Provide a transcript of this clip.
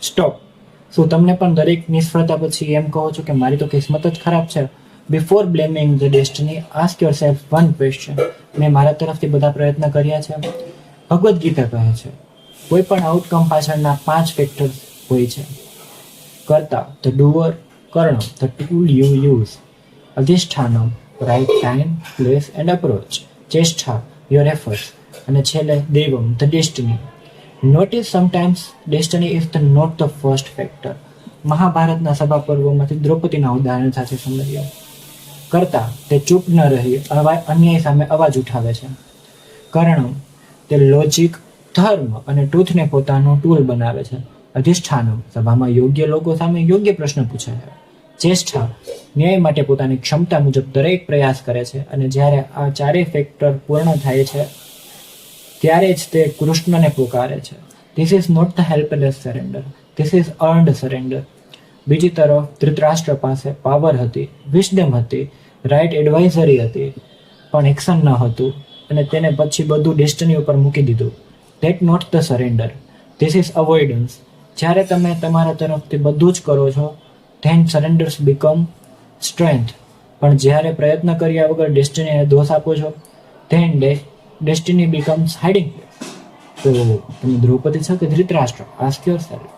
Stop. શું તમને પણ દરેક નિષ્ફળતા પછી એમ કહો છો કે મારી તો કિસ્મત જ ખરાબ છે? Before blaming the destiny, ask your self one question: મેં મારા તરફથી બધા પ્રયત્ન કર્યા છે? ભગવદ્ ગીતા કહે છે કોઈ પણ આઉટકમ પાછળના 5 ફેક્ટર્સ હોય છે. કર્તા, ધ ડુઅર; કર્ણ, ધ ટૂલ યુ યુઝ; અધિષ્ઠાનમ, right time, place and approach; ચેષ્ટા, યોર એફર્ટ્સ; અને છેલ્લે દૈવમ, the destiny. Notice sometimes destiny is the not the first factor. મહાભારતના સભા પર્વમાંથી દ્રૌપદીના ઉદાહરણ સાથે સમજ્યા. કર્તા, તે ચૂપ ન રહી અન્યાય સામે અવાજ ઉઠાવે છે. કર્ણ, તે લોજિક, ધર્મ અને ટ્રુથને પોતાનો ટૂલ બનાવે છે. અધિષ્ઠાનમ, સભામાં યોગ્ય લોકો સામે યોગ્ય પ્રશ્ન પૂછે છે. ચેષ્ટા, ન્યાય માટે પોતાની ક્ષમતા મુજબ દરેક પ્રયાસ કરે છે. અને જ્યારે આ ચારેય ફેક્ટર પૂર્ણ થાય છે ત્યારે જ તે કૃષ્ણને પુકારે છે. This is not the helpless surrender, this is earned surrender. બીજી તરફ ધૃતરાષ્ટ્ર પાસે પાવર હતી, વિઝડમ હતી, રાઇટ એડવાઇઝરી હતી, પણ એક્શન ન હતું અને તેને પછી બધું ડેસ્ટિની ઉપર મૂકી દીધું. That not the surrender, this is avoidance. જ્યારે તમે તમારા તરફથી બધું જ કરો છો ધેન સરેન્ડર્સ બીકમ સ્ટ્રેન્થ. પણ જ્યારે પ્રયત્ન કર્યા વગર ડેસ્ટિનીને દોષ આપો છો then destiny becomes hiding place. તો તમે દ્રૌપદી છો કે ધૃતરાષ્ટ્ર? Ask yourself.